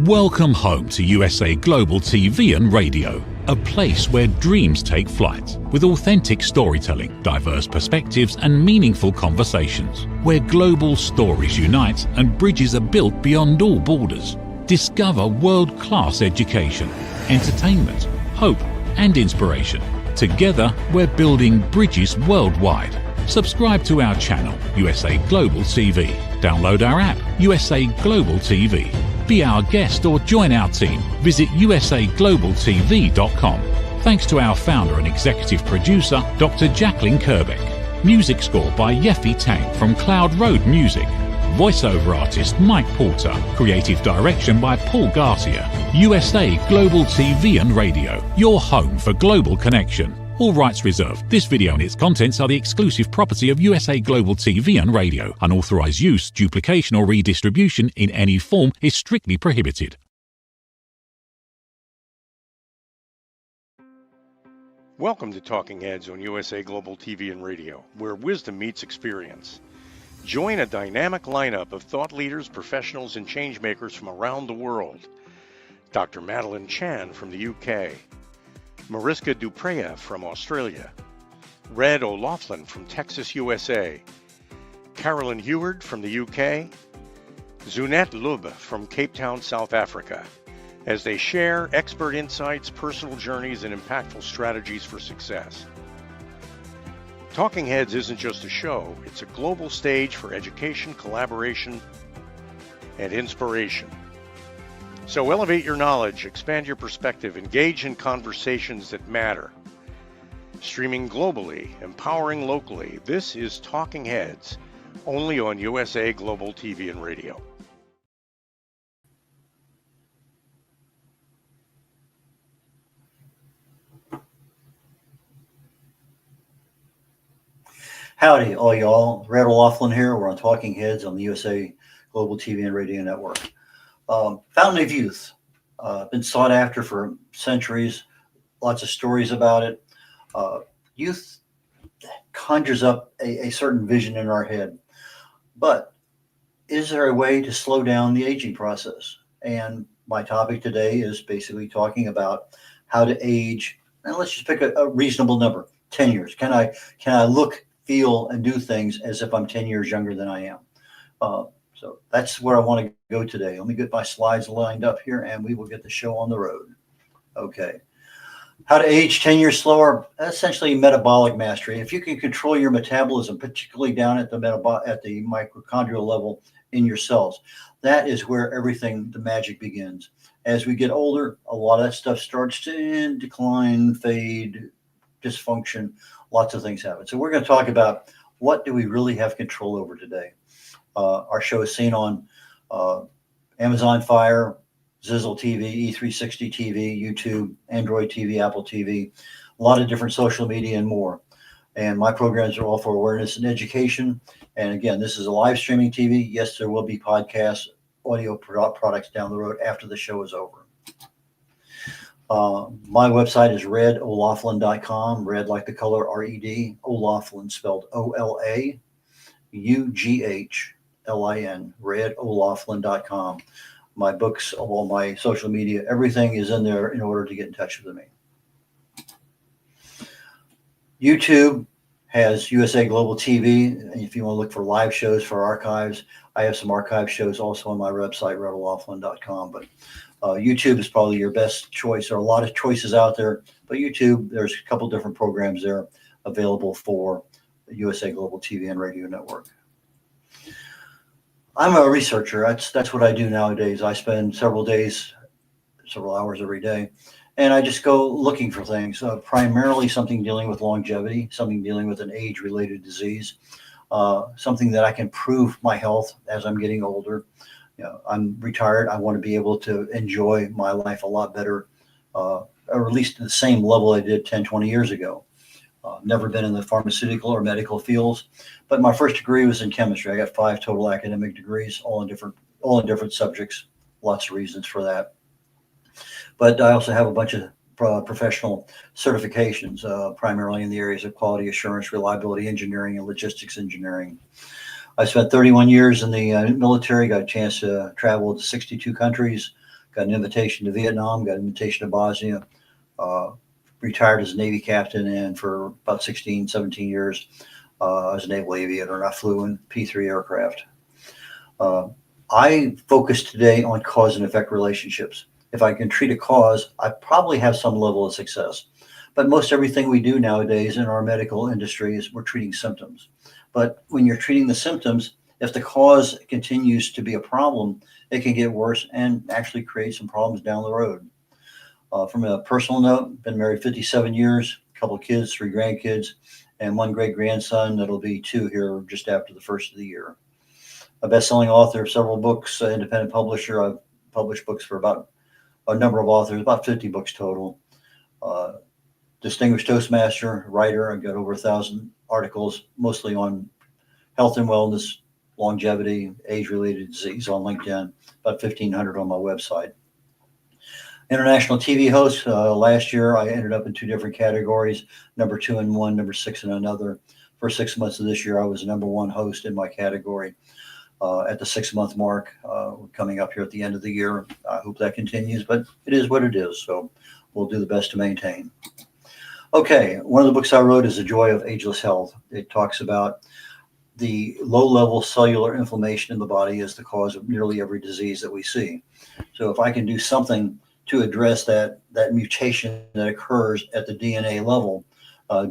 Welcome home to USA Global TV and Radio, a place where dreams take flight, with authentic storytelling, diverse perspectives and meaningful conversations, where global stories unite and bridges are built beyond all borders. Discover world-class education, entertainment, hope and inspiration. Together, we're building bridges worldwide. Subscribe to our channel, USA Global TV. Download our app, USA Global TV. Be our guest or join our team. Visit usaglobaltv.com. Thanks to our founder and executive producer, Dr. Jacqueline Kerbeck. Music score by Yeffy Tang from Cloud Road Music. Voiceover artist Mike Porter. Creative direction by Paul Garcia. USA Global TV and Radio, your home for global connection. All rights reserved. This video and its contents are the exclusive property of USA Global TV and Radio. Unauthorized use, duplication or redistribution in any form is strictly prohibited. Welcome to Talking Heads on USA Global TV and Radio, where wisdom meets experience. Join a dynamic lineup of thought leaders, professionals, and changemakers from around the world. Dr. Madeline Chan from the UK, Mariska Dupreya from Australia, red.olaughlin from Texas, USA, Carolyn Heward from the UK, Zunette Lub from Cape Town, South Africa, as they share expert insights, personal journeys, and impactful strategies for success. Talking Heads isn't just a show, it's a global stage for education, collaboration, and inspiration. So elevate your knowledge, expand your perspective, engage in conversations that matter. Streaming globally, empowering locally, this is Talking Heads, only on USA Global TV and Radio. Howdy, all y'all. red.olaughlin here. We're on Talking Heads on the USA Global TV and Radio Network. Fountain of Youth, been sought after for centuries, lots of stories about it. Youth conjures up a certain vision in our head, but is there a way to slow down the aging process? And my topic today is basically talking about how to age, and let's just pick a reasonable number, 10 years. Can I look, feel, and do things as if I'm 10 years younger than I am? So that's where I want to go today. Let me get my slides lined up here and we will get the show on the road. Okay. How to age 10 years slower, essentially metabolic mastery. If you can control your metabolism, particularly down at the mitochondrial level in your cells, that is where everything, the magic begins. As we get older, a lot of that stuff starts to decline, fade, dysfunction, lots of things happen. So we're going to talk about what do we really have control over today. Our show is seen on Amazon Fire, Zizzle TV, E360 TV, YouTube, Android TV, Apple TV, a lot of different social media and more. And my programs are all for awareness and education. And again, this is a live streaming TV. Yes, there will be podcasts, audio products down the road after the show is over. My website is red.olaughlin.com, red like the color R-E-D, Olaughlin spelled O-L-A-U-G-H. L-I-N, red.olaughlin.com. My books, all my social media, everything is in there in order to get in touch with me. YouTube has USA Global TV. And if you want to look for live shows for archives, I have some archive shows also on my website, red.olaughlin.com. But YouTube is probably your best choice. There are a lot of choices out there, but YouTube, there's a couple different programs there available for the USA Global TV and Radio Network. I'm a researcher. That's what I do nowadays. I spend several hours every day, and I just go looking for things, primarily something dealing with longevity, something dealing with an age-related disease, something that I can prove my health as I'm getting older. You know, I'm retired. I want to be able to enjoy my life a lot better, or at least at the same level I did 10, 20 years ago. Never been in the pharmaceutical or medical fields, but my first degree was in chemistry. I got 5 total academic degrees, all in different subjects. Lots of reasons for that. But I also have a bunch of professional certifications, primarily in the areas of quality assurance, reliability engineering, and logistics engineering. I spent 31 years in the military, got a chance to travel to 62 countries, got an invitation to Vietnam, got an invitation to Bosnia, retired as a Navy captain, and for about 16, 17 years, I was a naval aviator, and I flew in P-3 aircraft. I focus today on cause and effect relationships. If I can treat a cause, I probably have some level of success. But most everything we do nowadays in our medical industry is we're treating symptoms. But when you're treating the symptoms, if the cause continues to be a problem, it can get worse and actually create some problems down the road. From a personal note, been married 57 years, a couple of kids, 3 grandkids, and 1 great-grandson that'll be 2 here just after the first of the year. A best-selling author of several books, independent publisher. I've published books for about a number of authors, about 50 books total. Distinguished Toastmaster, writer. I've got over 1,000 articles, mostly on health and wellness, longevity, age-related disease on LinkedIn, about 1,500 on my website. International TV host. Last year, I ended up in 2 different categories, number 2 in one, number 6 in another. For 6 months of this year, I was number 1 host in my category. At the 6-month mark, we're coming up here at the end of the year. I hope that continues, but it is what it is, so we'll do the best to maintain. Okay, one of the books I wrote is The Joy of Ageless Health. It talks about the low-level cellular inflammation in the body is the cause of nearly every disease that we see. So if I can do something to address that mutation that occurs at the DNA level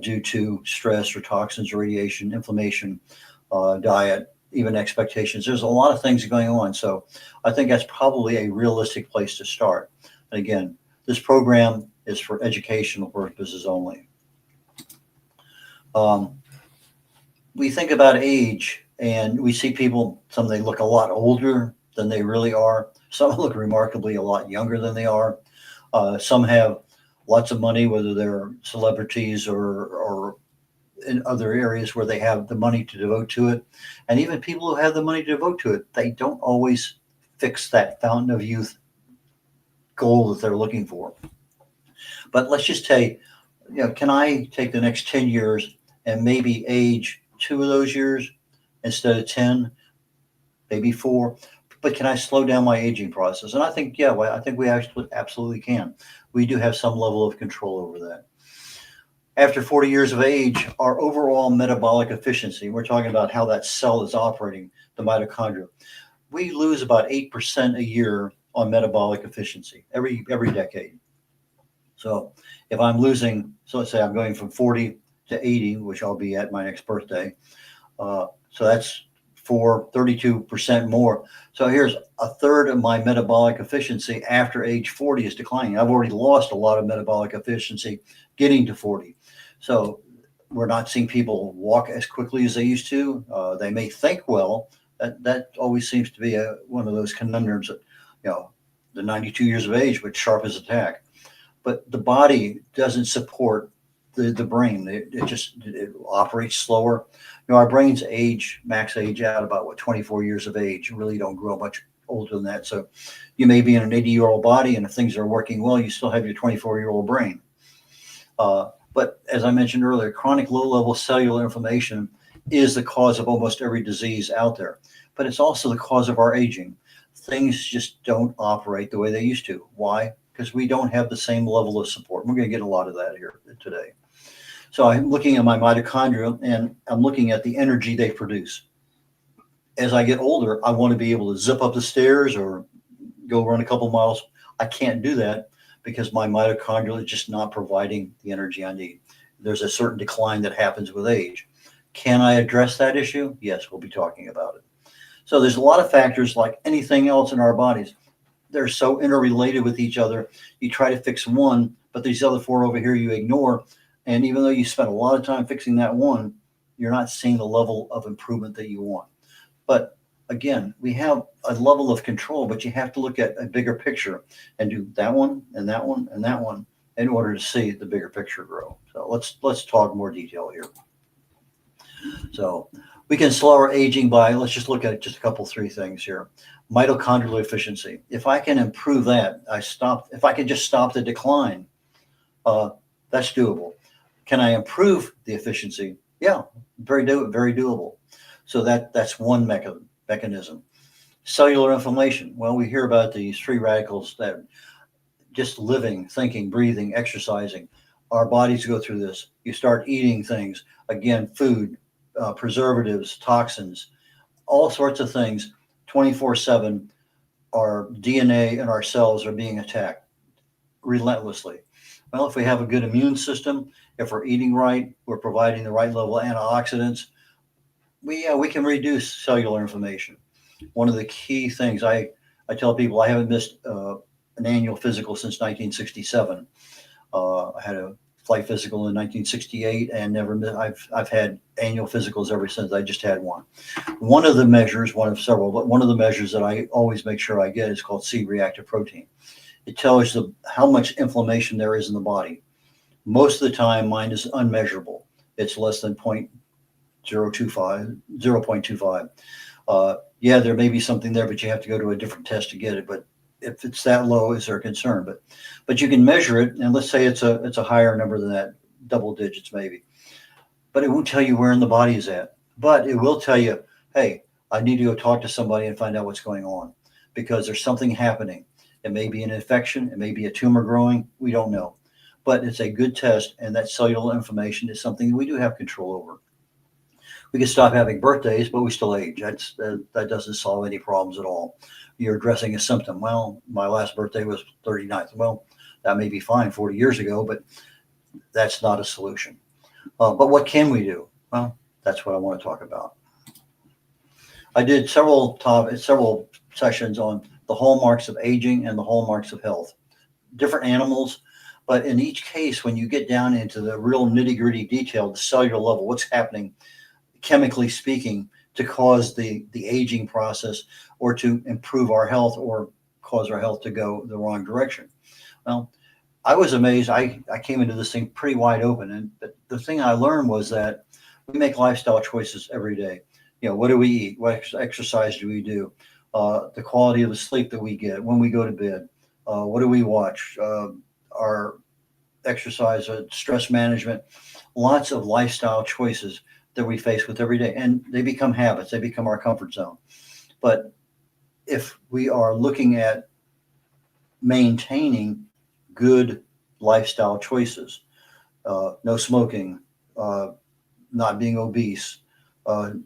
due to stress or toxins, radiation, inflammation, diet, even expectations, there's a lot of things going on. So I think that's probably a realistic place to start. And again, this program is for educational purposes only. We think about age, and we see people, some they look a lot older than they really are. Some look remarkably a lot younger than they are. Some have lots of money, whether they're celebrities or in other areas where they have the money to devote to it. And even people who have the money to devote to it, they don't always fix that fountain of youth goal that they're looking for. But let's just say, can I take the next 10 years and maybe age 2 of those years instead of 10, maybe 4? But can I slow down my aging process? And I think, I think we actually absolutely can. We do have some level of control over that. After 40 years of age, our overall metabolic efficiency, we're talking about how that cell is operating, the mitochondria, we lose about 8% a year on metabolic efficiency every decade. So if I'm losing, so let's say I'm going from 40 to 80, which I'll be at my next birthday. So that's 32% more. So here's a third of my metabolic efficiency after age 40 is declining. I've already lost a lot of metabolic efficiency getting to 40. So we're not seeing people walk as quickly as they used to. They may think well. That always seems to be one of those conundrums that, the 92 years of age, but sharp as a tack. But the body doesn't support the brain. It operates slower. Our brains max age out about 24 years of age. You really don't grow much older than that. So you may be in an 80-year-old body, and if things are working well, you still have your 24-year-old brain. But as I mentioned earlier, chronic low-level cellular inflammation is the cause of almost every disease out there. But it's also the cause of our aging. Things just don't operate the way they used to. Why? Because we don't have the same level of support. We're going to get a lot of that here today. So I'm looking at my mitochondria, and I'm looking at the energy they produce. As I get older, I want to be able to zip up the stairs or go run a couple miles. I can't do that because my mitochondria is just not providing the energy I need. There's a certain decline that happens with age. Can I address that issue? Yes, we'll be talking about it. So there's a lot of factors like anything else in our bodies. They're so interrelated with each other. You try to fix one, but these other 4 over here you ignore. And even though you spend a lot of time fixing that one, you're not seeing the level of improvement that you want. But again, we have a level of control, but you have to look at a bigger picture and do that one and that one and that one in order to see the bigger picture grow. So let's talk more detail here. So we can slow our aging by, let's just look at just a couple, 3 things here. Mitochondrial efficiency. If I can improve that, if I can just stop the decline, that's doable. Can I improve the efficiency? Yeah, very doable. So that's one mechanism. Cellular inflammation. Well, we hear about these free radicals that just living, thinking, breathing, exercising. Our bodies go through this. You start eating things, again, food, preservatives, toxins, all sorts of things 24/7. Our DNA and our cells are being attacked relentlessly. Well, if we have a good immune system, if we're eating right, we're providing the right level of antioxidants, we can reduce cellular inflammation. One of the key things I tell people, I haven't missed an annual physical since 1967. I had a flight physical in 1968 and never missed. I've had annual physicals ever since. I just had one. One of the measures, one of several, but one of the measures that I always make sure I get is called C-reactive protein. It tells you how much inflammation there is in the body. Most of the time, mine is unmeasurable. It's less than 0.25. Yeah, there may be something there, but you have to go to a different test to get it. But if it's that low, is there a concern? But you can measure it, and let's say it's a higher number than that, double digits maybe. But it won't tell you where in the body is at. But it will tell you, hey, I need to go talk to somebody and find out what's going on, because there's something happening. It may be an infection, it may be a tumor growing, we don't know. But it's a good test, and that cellular inflammation is something that we do have control over. We can stop having birthdays, but we still age. That doesn't solve any problems at all. You're addressing a symptom. Well, my last birthday was 39th. Well, that may be fine 40 years ago, but that's not a solution. But what can we do? Well, that's what I want to talk about. I did several sessions on the hallmarks of aging and the hallmarks of health. Different animals, but in each case, when you get down into the real nitty-gritty detail, the cellular level, what's happening, chemically speaking, to cause the aging process or to improve our health or cause our health to go the wrong direction. Well, I was amazed. I came into this thing pretty wide open. And the thing I learned was that we make lifestyle choices every day. You know, what do we eat? What exercise do we do? The quality of the sleep that we get when we go to bed. What do we watch? Our exercise, stress management, lots of lifestyle choices that we face with every day. And they become habits. They become our comfort zone. But if we are looking at maintaining good lifestyle choices, no smoking, not being obese,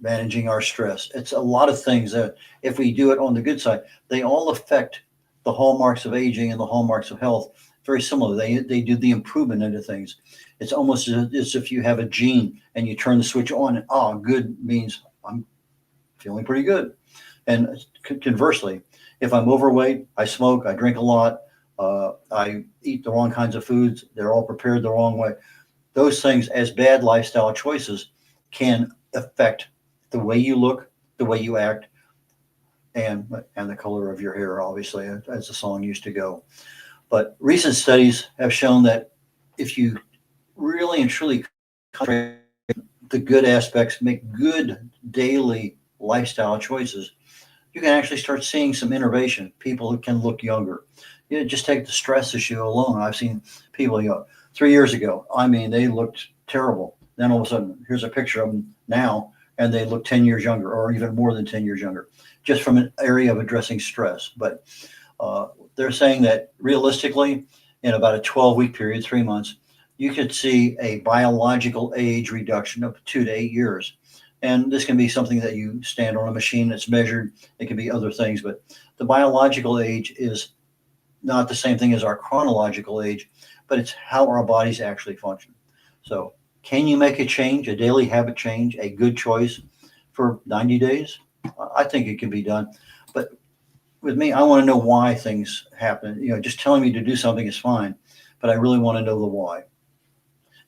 managing our stress. It's a lot of things that if we do it on the good side, they all affect the hallmarks of aging and the hallmarks of health very similar. They do the improvement into things. It's almost as if you have a gene and you turn the switch on and good means I'm feeling pretty good. And conversely, if I'm overweight, I smoke, I drink a lot, I eat the wrong kinds of foods, they're all prepared the wrong way. Those things as bad lifestyle choices can affect the way you look, the way you act, and the color of your hair, obviously, as the song used to go. But recent studies have shown that if you really and truly concentrate the good aspects, make good daily lifestyle choices, you can actually start seeing some innovation. People who can look younger. You know, just take the stress issue alone. I've seen people, 3 years ago, I mean, they looked terrible. Then all of a sudden, here's a picture of them now, and they look 10 years younger, or even more than 10 years younger, just from an area of addressing stress. But they're saying that realistically, in about a 12-week period, 3 months, you could see a biological age reduction of 2 to 8 years. And this can be something that you stand on a machine that's measured. It can be other things, but the biological age is not the same thing as our chronological age, but it's how our bodies actually function. So can you make a change, a daily habit change, a good choice for 90 days? I think it can be done. But with me, I want to know why things happen. Just telling me to do something is fine, but I really want to know the why.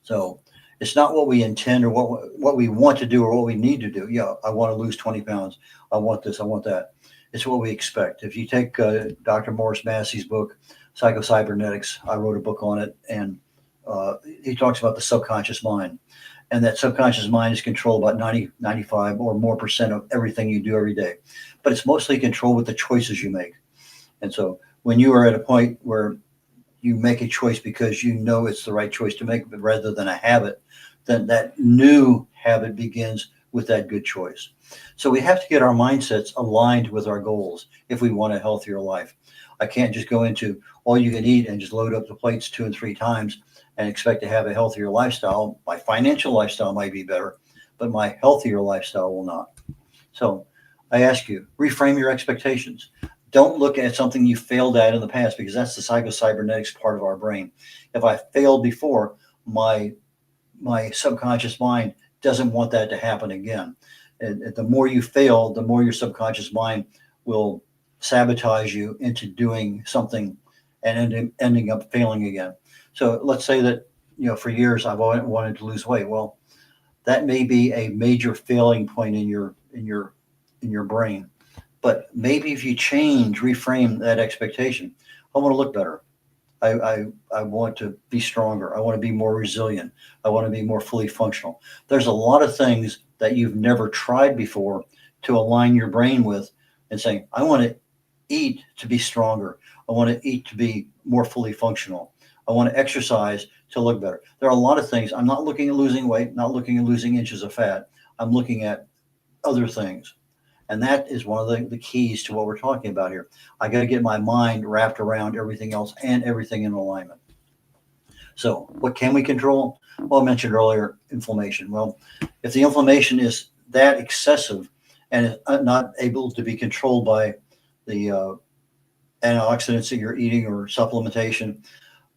So it's not what we intend or what we want to do or what we need to do. Yeah, I want to lose 20 pounds. I want this. I want that. It's what we expect. If you take Dr. Morris Massey's book, Psychocybernetics, I wrote a book on it, and he talks about the subconscious mind. And that subconscious mind is controlled about 90, 95 or more % of everything you do every day. But it's mostly controlled with the choices you make. And so when you are at a point where you make a choice because you know it's the right choice to make, but rather than a habit, then that new habit begins with that good choice. So we have to get our mindsets aligned with our goals if we want a healthier life. I can't just go into all you can eat and just load up the plates 2 and 3 times and expect to have a healthier lifestyle. My financial lifestyle might be better, but my healthier lifestyle will not. So I ask you, reframe your expectations. Don't look at something you failed at in the past, because that's the psychocybernetics part of our brain. If I failed before, my subconscious mind doesn't want that to happen again. And the more you fail, the more your subconscious mind will sabotage you into doing something and ending up failing again. So let's say that, for years I've wanted to lose weight. Well, that may be a major failing point in your brain. But maybe if you reframe that expectation, I want to look better. I want to be stronger. I want to be more resilient. I want to be more fully functional. There's a lot of things that you've never tried before to align your brain with, and saying, I want to eat to be stronger. I want to eat to be more fully functional. I want to exercise to look better. There are a lot of things. I'm not looking at losing weight, not looking at losing inches of fat. I'm looking at other things. And that is one of the keys to what we're talking about here. I got to get my mind wrapped around everything else and everything in alignment. So what can we control? Well, I mentioned earlier, inflammation. Well, if the inflammation is that excessive and is not able to be controlled by the antioxidants that you're eating or supplementation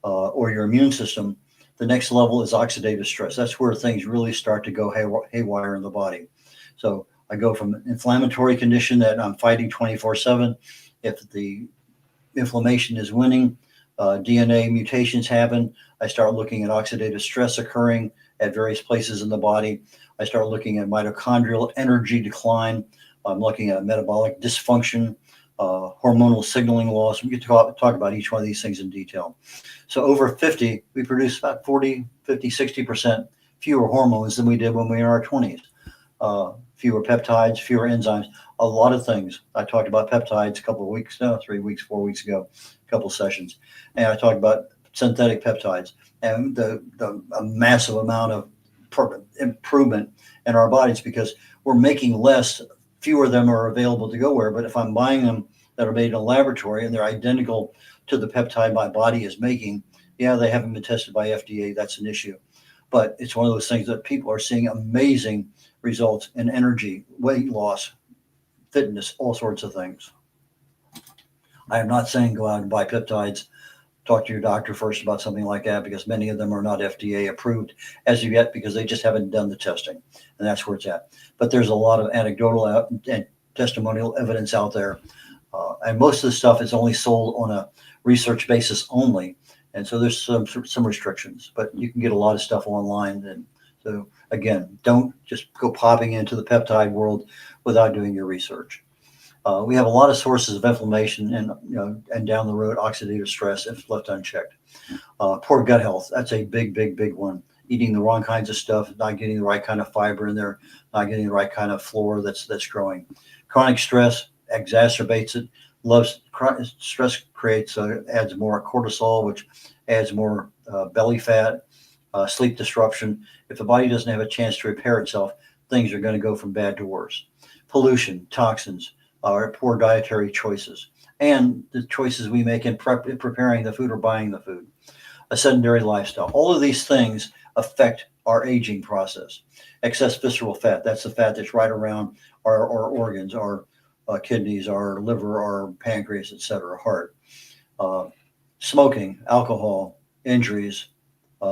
or your immune system, the next level is oxidative stress. That's where things really start to go haywire in the body. So I go from an inflammatory condition that I'm fighting 24/7. If the inflammation is winning, DNA mutations happen. I start looking at oxidative stress occurring at various places in the body. I start looking at mitochondrial energy decline. I'm looking at metabolic dysfunction, hormonal signaling loss. We get to talk about each one of these things in detail. So over 50, we produce about 40, 50, 60% fewer hormones than we did when we were in our 20s. Fewer peptides, fewer enzymes, a lot of things. I talked about peptides a couple of weeks, 3 weeks, 4 weeks ago, a couple of sessions. And I talked about synthetic peptides and a massive amount of improvement in our bodies, because we're making less, fewer of them are available to go where. But if I'm buying them that are made in a laboratory and they're identical to the peptide my body is making, yeah, they haven't been tested by FDA. That's an issue. But it's one of those things that people are seeing amazing results in energy, weight loss, fitness, all sorts of things. I am not saying go out and buy peptides. Talk to your doctor first about something like that, because many of them are not FDA approved as of yet, because they just haven't done the testing, and that's where it's at. But there's a lot of anecdotal and testimonial evidence out there, and most of the stuff is only sold on a research basis only, and so there's some restrictions. But you can get a lot of stuff online, and so again, don't just go popping into the peptide world without doing your research. We have a lot of sources of inflammation and down the road, oxidative stress if left unchecked. Poor gut health, that's a big one. Eating the wrong kinds of stuff, not getting the right kind of fiber in there, not getting the right kind of flora that's growing. Chronic stress exacerbates it. Stress adds more cortisol, which adds more belly fat. Sleep disruption. If the body doesn't have a chance to repair itself, things are going to go from bad to worse. Pollution, toxins, poor dietary choices, and the choices we make in preparing the food or buying the food. A sedentary lifestyle. All of these things affect our aging process. Excess visceral fat, that's the fat that's right around our organs, our kidneys, our liver, our pancreas, etc., heart. Smoking, alcohol, injuries,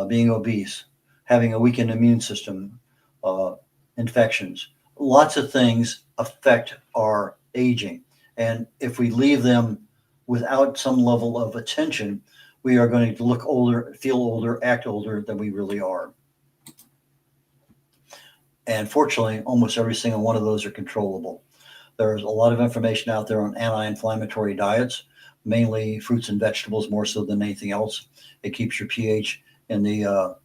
being obese, having a weakened immune system, infections. Lots of things affect our aging. And if we leave them without some level of attention, we are going to look older, feel older, act older than we really are. And fortunately, almost every single one of those are controllable. There's a lot of information out there on anti-inflammatory diets, mainly fruits and vegetables more so than anything else. It keeps your pH in the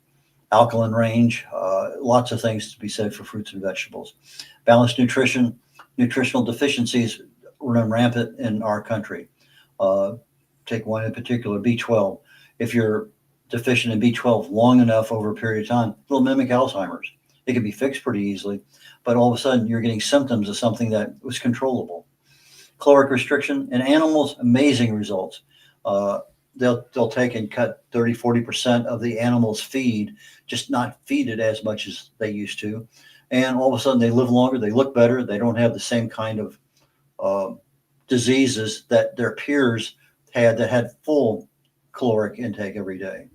alkaline range. Lots of things to be said for fruits and vegetables. Balanced nutrition. Nutritional deficiencies run rampant in our country. Take one in particular, B12. If you're deficient in B12 long enough over a period of time, it'll mimic Alzheimer's. It can be fixed pretty easily, but all of a sudden you're getting symptoms of something that was controllable. Caloric restriction in animals, amazing results. They'll take and cut 30-40% of the animal's feed, just not feed it as much as they used to. And all of a sudden they live longer, they look better, they don't have the same kind of diseases that their peers had that had full caloric intake every day.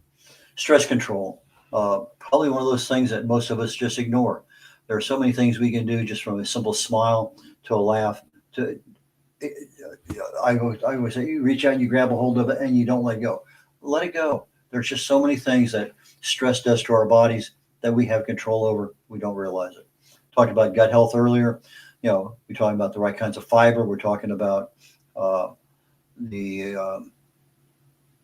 Stress control, probably one of those things that most of us just ignore. There are so many things we can do, just from a simple smile to a laugh to I always say, you reach out and you grab a hold of it and you don't let go. Let it go. There's just so many things that stress does to our bodies that we have control over. We don't realize it. Talked about gut health earlier. We're talking about the right kinds of fiber. We're talking about the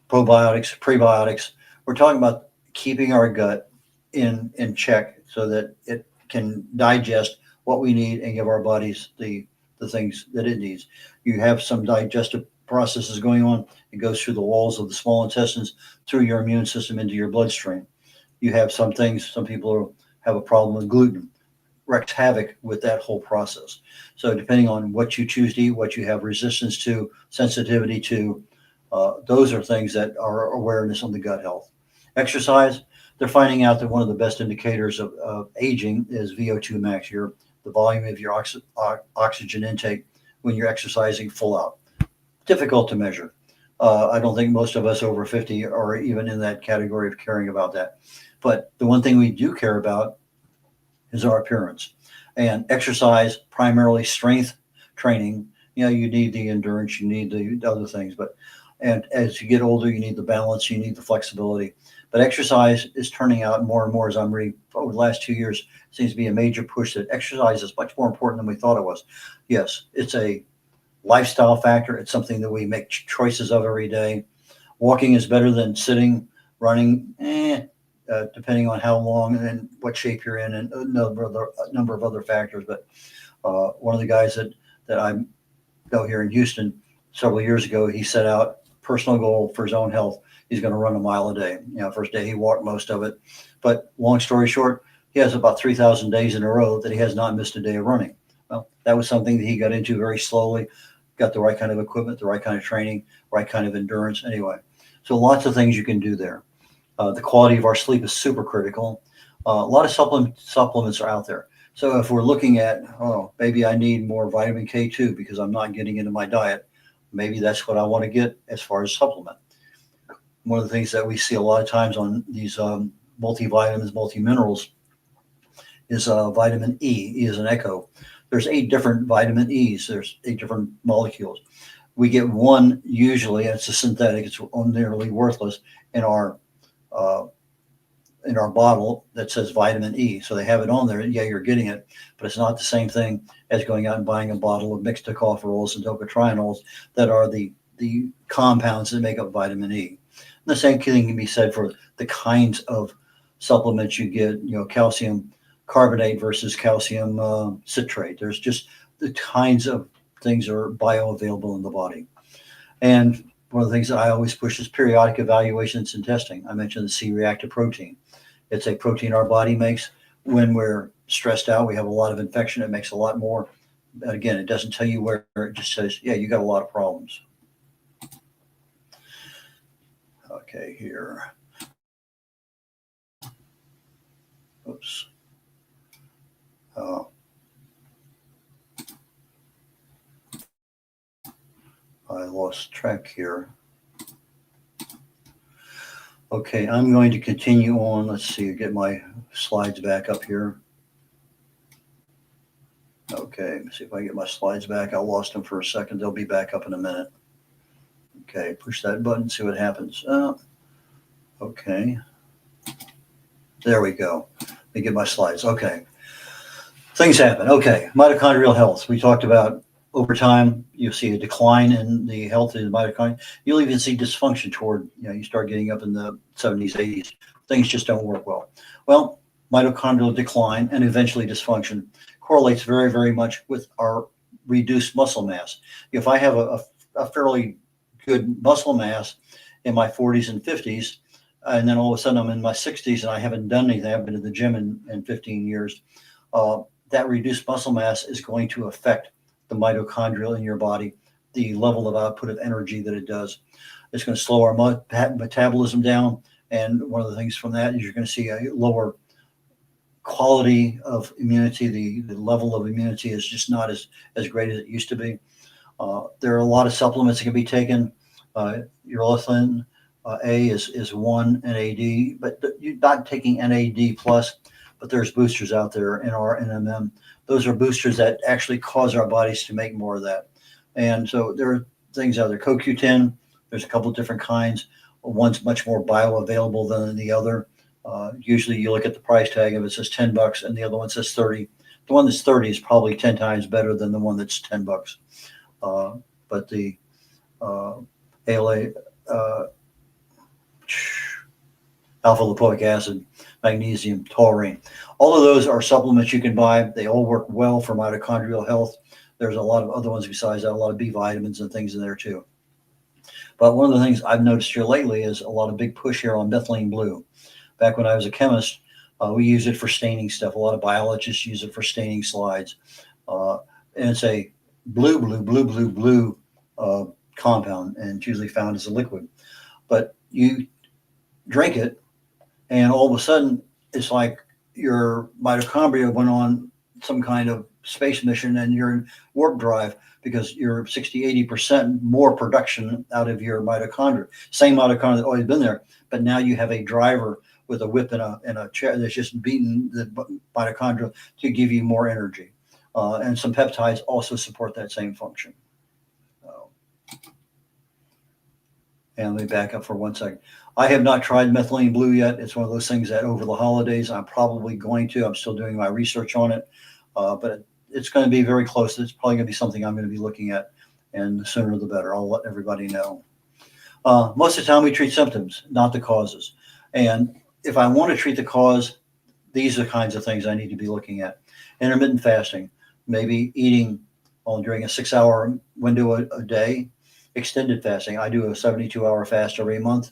probiotics, prebiotics. We're talking about keeping our gut in check so that it can digest what we need and give our bodies the things that it needs. You have some digestive processes going on. It goes through the walls of the small intestines, through your immune system into your bloodstream. You have some things, some people have a problem with gluten, wreaks havoc with that whole process. So depending on what you choose to eat, what you have resistance to, sensitivity to, those are things that are awareness on the gut health. Exercise, they're finding out that one of the best indicators of aging is VO2 max, the volume of your oxygen intake when you're exercising full out. Difficult to measure. I don't think most of us over 50 are even in that category of caring about that. But the one thing we do care about is our appearance. And exercise, primarily strength training. You need the endurance, you need the other things. And as you get older, you need the balance, you need the flexibility. But exercise is turning out more and more, as I'm reading over the last 2 years, seems to be a major push that exercise is much more important than we thought it was. Yes, it's a lifestyle factor. It's something that we make choices of every day. Walking is better than sitting. Running, depending on how long and what shape you're in, and a number of other factors. But one of the guys that I know here in Houston several years ago, he set out personal goal for his own health. He's going to run a mile a day. First day he walked most of it. But long story short, he has about 3,000 days in a row that he has not missed a day of running. Well, that was something that he got into very slowly, got the right kind of equipment, the right kind of training, right kind of endurance anyway. So lots of things you can do there. The quality of our sleep is super critical. A lot of supplements are out there. So if we're looking at, maybe I need more vitamin K2 because I'm not getting into my diet, maybe that's what I want to get as far as supplement. One of the things that we see a lot of times on these multivitamins, multiminerals is vitamin E. E is an echo. There's 8 different vitamin E's. There's 8 different molecules. We get one usually, and it's a synthetic. It's nearly worthless in our bottle that says vitamin E. So they have it on there. Yeah, you're getting it, but it's not the same thing as going out and buying a bottle of mixed tocopherols and tocotrienols that are the compounds that make up vitamin E. And the same thing can be said for the kinds of supplements you get, calcium carbonate versus calcium citrate. There's just the kinds of things are bioavailable in the body. And one of the things that I always push is periodic evaluations and testing. I mentioned the C-reactive protein. It's a protein our body makes when we're stressed out. We have a lot of infection. It makes a lot more. But again, it doesn't tell you where. It just says, yeah, you got a lot of problems. Okay, here. Oops. I lost track here. Okay, I'm going to continue on. Let's see, get my slides back up here. Okay, let's see if I get my slides back. I lost them for a second. They'll be back up in a minute. Okay, push that button, see what happens. Okay. There we go. Let me get my slides. Okay. Things happen. Okay, mitochondrial health. We talked about over time, you see a decline in the health of the mitochondria. You'll even see dysfunction toward, you start getting up in the 70s, 80s. Things just don't work well. Well, mitochondrial decline and eventually dysfunction correlates very, very much with our reduced muscle mass. If I have a fairly good muscle mass in my 40s and 50s, and then all of a sudden I'm in my 60s and I haven't done anything. I've been to the gym in 15 years. That reduced muscle mass is going to affect the mitochondrial in your body, the level of output of energy that it does. It's going to slow our metabolism down. And one of the things from that is you're going to see a lower quality of immunity. The level of immunity is just not as great as it used to be. There are a lot of supplements that can be taken. Urolithin A is one NAD, but you're not taking NAD plus, but there's boosters out there, NR, NMN. Those are boosters that actually cause our bodies to make more of that. And so there are things out there. CoQ10, there's a couple of different kinds. One's much more bioavailable than the other. Usually you look at the price tag, if it says $10 and the other one says 30, the one that's 30 is probably 10 times better than the one that's $10. But the ALA, alpha lipoic acid, magnesium, taurine, all of those are supplements you can buy. They all work well for mitochondrial health. There's a lot of other ones besides that, a lot of B vitamins and things in there too. But one of the things I've noticed here lately is a lot of big push here on methylene blue. Back when I was a chemist, we use it for staining stuff. A lot of biologists use it for staining slides. And it's a blue compound, and it's usually found as a liquid. But you drink it, and all of a sudden, it's like your mitochondria went on some kind of space mission and you're in warp drive because you're 60-80% more production out of your mitochondria. Same mitochondria that always been there, but now you have a driver with a whip and a chair that's just beating the mitochondria to give you more energy. And some peptides also support that same function. And let me back up for 1 second. I have not tried methylene blue yet. It's one of those things that over the holidays, I'm probably going to. I'm still doing my research on it. But it's going to be very close. It's probably going to be something I'm going to be looking at. And the sooner the better. I'll let everybody know. Most of the time we treat symptoms, not the causes. And if I want to treat the cause, these are the kinds of things I need to be looking at. Intermittent fasting, maybe eating during a 6-hour window a day. Extended fasting. I do a 72-hour fast every month.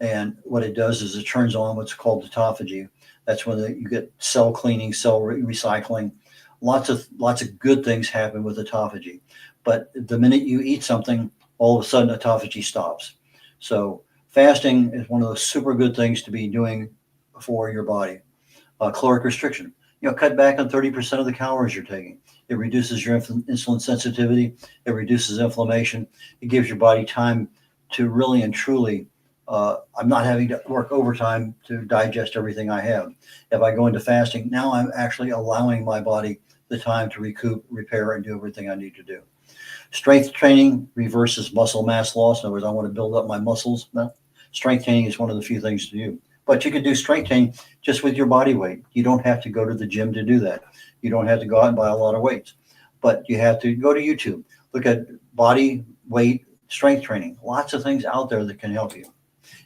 And what it does is it turns on what's called autophagy. That's when you get cell cleaning, cell recycling. Lots of good things happen with autophagy. But the minute you eat something, all of a sudden autophagy stops. So fasting is one of those super good things to be doing for your body. Caloric restriction. Cut back on 30% of the calories you're taking. It reduces your insulin sensitivity. It reduces inflammation. It gives your body time to really and truly, I'm not having to work overtime to digest everything I have. If I go into fasting, now I'm actually allowing my body the time to recoup, repair, and do everything I need to do. Strength training reverses muscle mass loss. In other words, I want to build up my muscles. Well, strength training is one of the few things to do. But you can do strength training just with your body weight. You don't have to go to the gym to do that. You don't have to go out and buy a lot of weights. But you have to go to YouTube. Look at body weight strength training. Lots of things out there that can help you.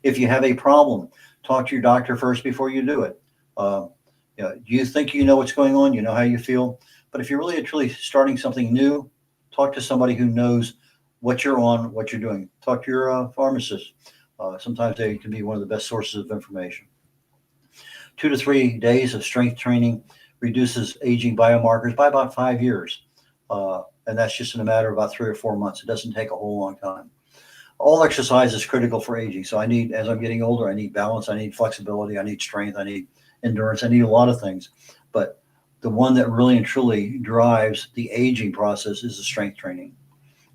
If you have a problem, talk to your doctor first before you do it. You think you know what's going on. You know how you feel. But if you're really and truly starting something new, talk to somebody who knows what you're on, what you're doing. Talk to your pharmacist. Sometimes they can be one of the best sources of information. 2 to 3 days of strength training reduces aging biomarkers by about 5 years. And that's just in a matter of about 3 or 4 months. It doesn't take a whole long time. All exercise is critical for aging. So as I'm getting older, I need balance, I need flexibility, I need strength, I need endurance, I need a lot of things. But the one that really and truly drives the aging process is the strength training.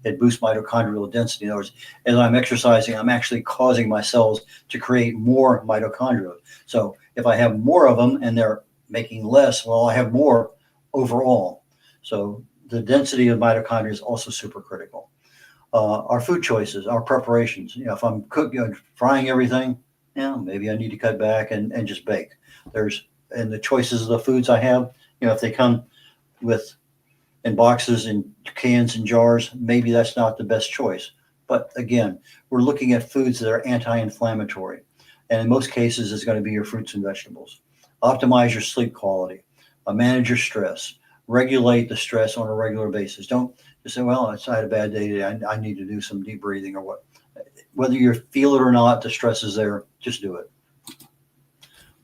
It boosts mitochondrial density. In other words, as I'm exercising, I'm actually causing my cells to create more mitochondria. So if I have more of them and they're making less, well, I have more overall. So the density of mitochondria is also super critical. Our food choices, our preparations. If I'm cooking, frying everything, maybe I need to cut back and just bake. And the choices of the foods I have, if they come in boxes and cans and jars, maybe that's not the best choice. But again, we're looking at foods that are anti-inflammatory. And in most cases, it's going to be your fruits and vegetables. Optimize your sleep quality. Manage your stress. Regulate the stress on a regular basis. Don't just say, well, I had a bad day today. I need to do some deep breathing or what. whether you feel it or not, the stress is there. Just do it.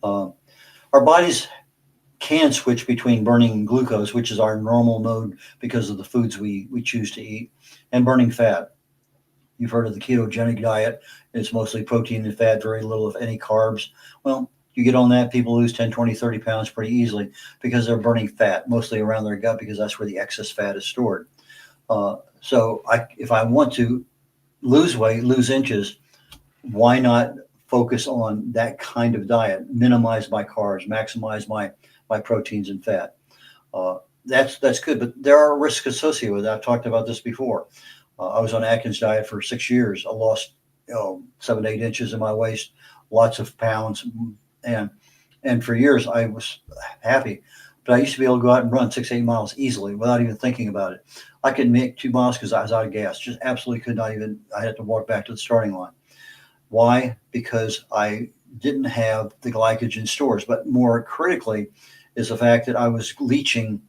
Our bodies can switch between burning glucose, which is our normal mode because of the foods we choose to eat, and burning fat. You've heard of the ketogenic diet. It's mostly protein and fat, very little, if any, carbs. Well, you get on that, people lose 10, 20, 30 pounds pretty easily because they're burning fat, mostly around their gut, because that's where the excess fat is stored. So if I want to lose weight, lose inches, why not focus on that kind of diet? Minimize my carbs, maximize my proteins and fat. That's good, but there are risks associated with that. I've talked about this before. I was on Atkins diet for 6 years. I lost 7 to 8 inches in my waist, lots of pounds, and for years I was happy. But I used to be able to go out and run 6-8 miles easily without even thinking about it. I could make 2 miles because I was out of gas. Just absolutely could not even. I had to walk back to the starting line. Why? Because I didn't have the glycogen stores. But more critically is the fact that I was leaching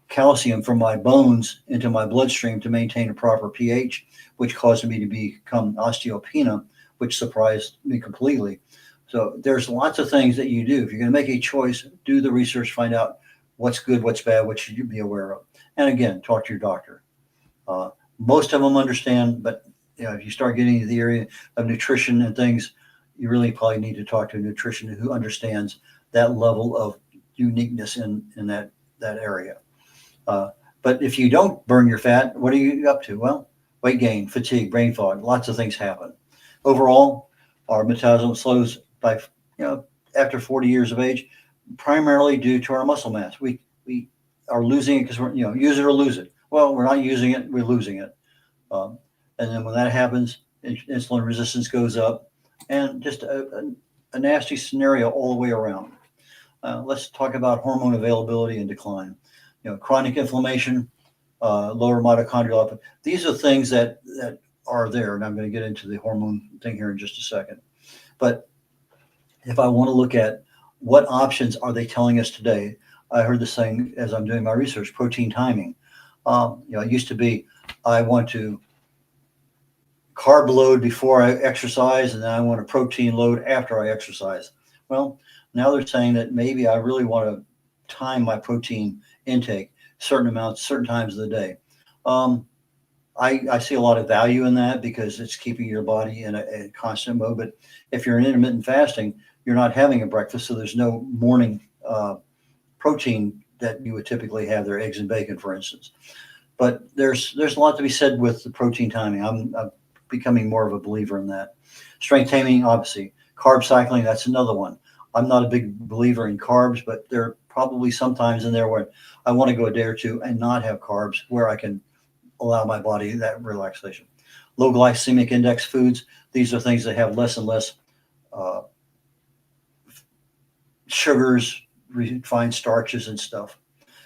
calcium from my bones into my bloodstream to maintain a proper pH, which caused me to become osteopenia, which surprised me completely. So there's lots of things that you do. If you're going to make a choice, do the research, find out what's good, what's bad, what should you be aware of. And again, talk to your doctor. Most of them understand, but if you start getting into the area of nutrition and things, you really probably need to talk to a nutritionist who understands that level of uniqueness in that area. But if you don't burn your fat, what are you up to? Well, weight gain, fatigue, brain fog, lots of things happen. Overall, our metabolism slows by, after 40 years of age, primarily due to our muscle mass. We are losing it because we're, use it or lose it. Well, we're not using it, we're losing it. And then when that happens, insulin resistance goes up, and just a nasty scenario all the way around. Let's talk about hormone availability and decline. Chronic inflammation, lower mitochondrial output. These are things that are there, and I'm going to get into the hormone thing here in just a second. But if I want to look at what options are they telling us today, I heard this thing as I'm doing my research: protein timing. It used to be, I want to carb load before I exercise, and then I want a protein load after I exercise. Well, now they're saying that maybe I really want to time my protein intake, certain amounts, certain times of the day. I see a lot of value in that because it's keeping your body in a constant mode. But if you're in intermittent fasting, you're not having a breakfast, so there's no morning protein that you would typically have there, eggs and bacon, for instance. But there's a lot to be said with the protein timing. I'm becoming more of a believer in that. Strength training, obviously. Carb cycling, that's another one. I'm not a big believer in carbs, but there are probably sometimes in there where I want to go a day or two and not have carbs, where I can allow my body that relaxation. Low glycemic index foods, these are things that have less and less sugars, refined starches and stuff.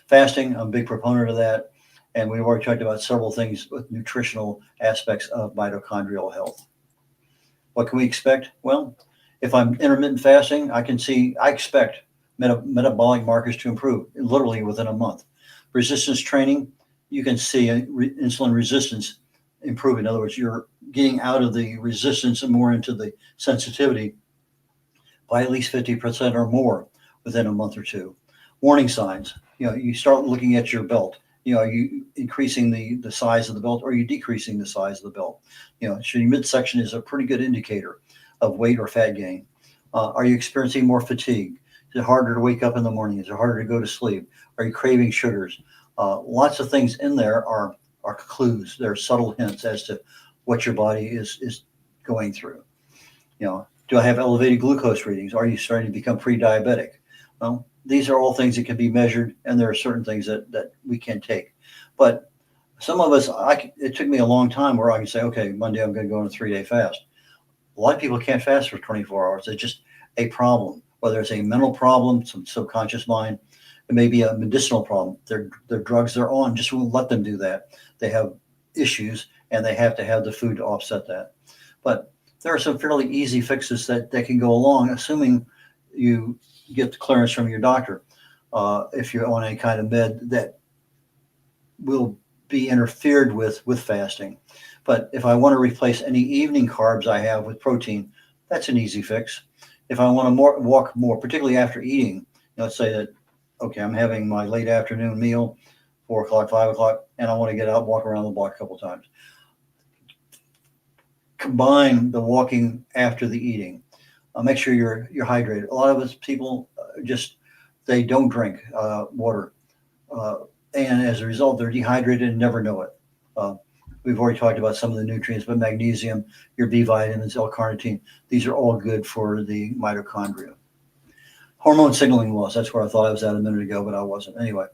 Fasting, I'm a big proponent of that. And we've already talked about several things with nutritional aspects of mitochondrial health. What can we expect? Well, if I'm intermittent fasting, I expect metabolic markers to improve literally within a month. Resistance training, you can see insulin resistance improve. In other words, you're getting out of the resistance and more into the sensitivity by at least 50% or more within a month or two. Warning signs, you start looking at your belt. Are you increasing the size of the belt, or are you decreasing the size of the belt? Your midsection is a pretty good indicator of weight or fat gain. Are you experiencing more fatigue? Is it harder to wake up in the morning? Is it harder to go to sleep? Are you craving sugars? Lots of things in there are clues. They're subtle hints as to what your body is going through. Do I have elevated glucose readings? Are you starting to become pre-diabetic? Well, these are all things that can be measured, and there are certain things that we can take. But some of us, it took me a long time where I can say, okay, Monday I'm going to go on a 3-day fast. A lot of people can't fast for 24 hours. It's just a problem, whether it's a mental problem, some subconscious mind. It may be a medicinal problem. Their drugs they're on just won't let them do that. They have issues, and they have to have the food to offset that. But there are some fairly easy fixes that can go along, assuming you get the clearance from your doctor. If you're on any kind of med that will be interfered with fasting. But if I want to replace any evening carbs I have with protein, that's an easy fix. If I want to walk more, particularly after eating, let's say that, okay, I'm having my late afternoon meal, 4 o'clock, 5 o'clock, and I want to get out and walk around the block a couple times. Combine the walking after the eating. Make sure you're hydrated. A lot of us people they don't drink water. And as a result, they're dehydrated and never know it. We've already talked about some of the nutrients, but magnesium, your B vitamins, L-carnitine, these are all good for the mitochondria. Hormone signaling loss, that's where I thought I was at a minute ago, but I wasn't. Anyway,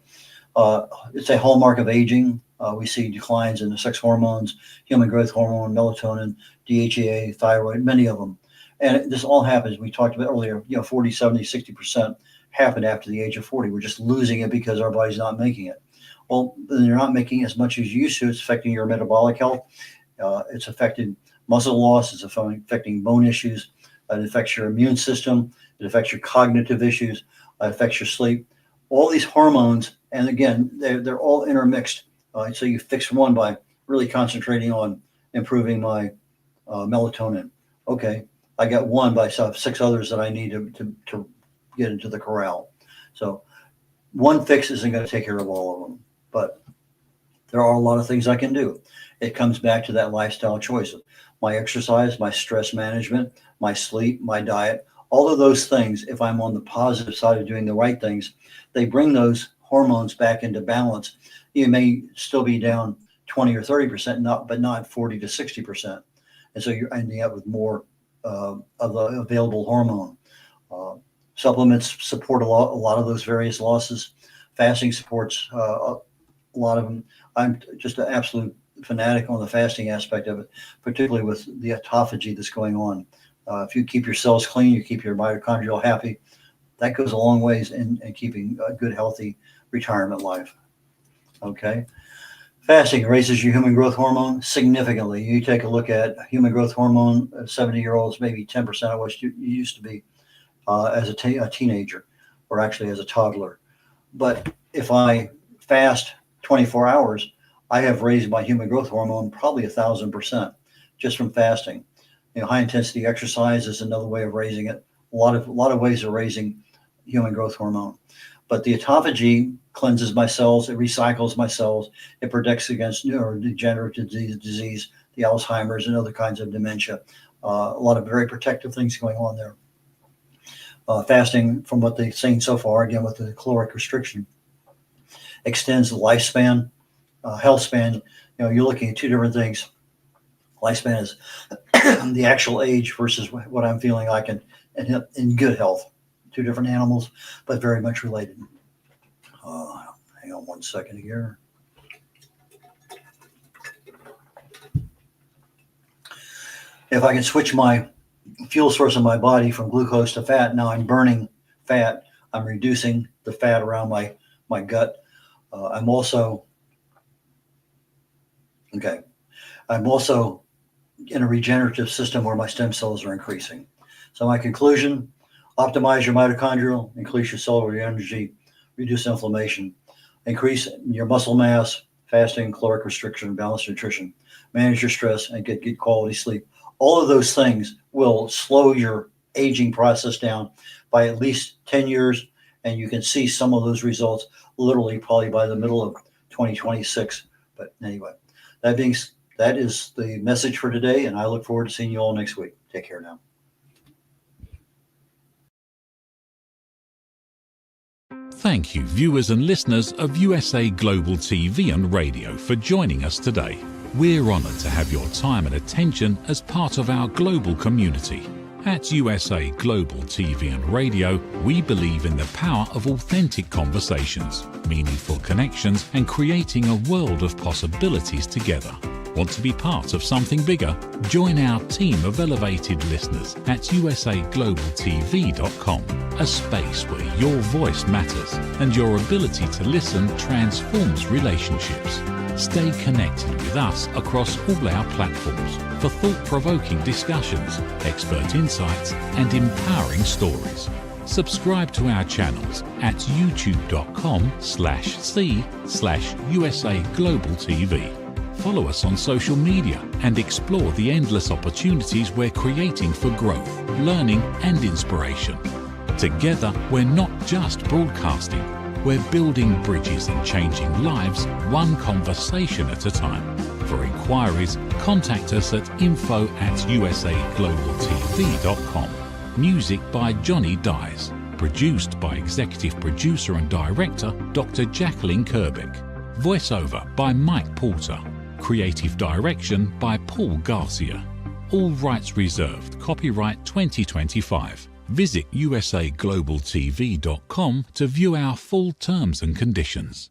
it's a hallmark of aging. We see declines in the sex hormones, human growth hormone, melatonin, DHEA, thyroid, many of them. And this all happens, we talked about earlier, 40, 70, 60% happen after the age of 40. We're just losing it because our body's not making it. Well, you're not making as much as you used to. It's affecting your metabolic health. It's affecting muscle loss. It's affecting bone issues. It affects your immune system. It affects your cognitive issues. It affects your sleep. All these hormones, and again, they're all intermixed. So you fix one by really concentrating on improving my melatonin. Okay, I got one, but I still have 6 others that I need to get into the corral. So one fix isn't going to take care of all of them, but there are a lot of things I can do. It comes back to that lifestyle choice of my exercise, my stress management, my sleep, my diet, all of those things. If I'm on the positive side of doing the right things, they bring those hormones back into balance. You may still be down 20 or 30%, but not 40 to 60%. And so you're ending up with more of the available hormone. Supplements support a lot of those various losses. Fasting supports a lot of them. I'm just an absolute fanatic on the fasting aspect of it, particularly with the autophagy that's going on. If you keep your cells clean, you keep your mitochondrial happy, that goes a long ways in keeping a good, healthy retirement life. Okay. Fasting raises your human growth hormone significantly. You take a look at human growth hormone, 70-year-olds, maybe 10% of what you used to be as a teenager, or actually as a toddler. But if I fast 24 hours, I have raised my human growth hormone probably 1,000% just from fasting. High intensity exercise is another way of raising it. A lot of ways of raising human growth hormone. But the autophagy cleanses my cells, it recycles my cells, it protects against neurodegenerative disease, the Alzheimer's and other kinds of dementia. A lot of very protective things going on there. Fasting, from what they've seen so far, again with the caloric restriction, extends the lifespan, health span. You're looking at two different things. Lifespan is the actual age versus what I'm feeling like in good health. Two different animals, but very much related. Hang on one second here. If I can switch my fuel source of my body from glucose to fat, now I'm burning fat. I'm reducing the fat around my gut. I'm also in a regenerative system where my stem cells are increasing. So my conclusion: optimize your mitochondrial, increase your cellular energy, reduce inflammation, increase your muscle mass, fasting, caloric restriction, balanced nutrition, manage your stress, and get good quality sleep. All of those things will slow your aging process down by at least 10 years, and you can see some of those results literally probably by the middle of 2026. But anyway, that is the message for today, and I look forward to seeing you all next week. Take care now. Thank you, viewers and listeners of USA Global TV and Radio, for joining us today. We're honoured to have your time and attention as part of our global community. At USA Global TV and Radio, we believe in the power of authentic conversations, meaningful connections, and creating a world of possibilities together. Want to be part of something bigger? Join our team of elevated listeners at usaglobaltv.com, a space where your voice matters and your ability to listen transforms relationships. Stay connected with us across all our platforms for thought-provoking discussions, expert insights, and empowering stories. Subscribe to our channels at youtube.com/c/usaglobaltv. Follow us on social media and explore the endless opportunities we're creating for growth, learning and inspiration. Together, we're not just broadcasting, we're building bridges and changing lives one conversation at a time. For inquiries, contact us at info@usaglobaltv.com. Music by Johnny Dyes. Produced by Executive Producer and Director Dr. Jacqueline Kerbeck. Voiceover by Mike Porter. Creative Direction by Paul Garcia. All rights reserved. Copyright 2025. Visit usaglobaltv.com to view our full terms and conditions.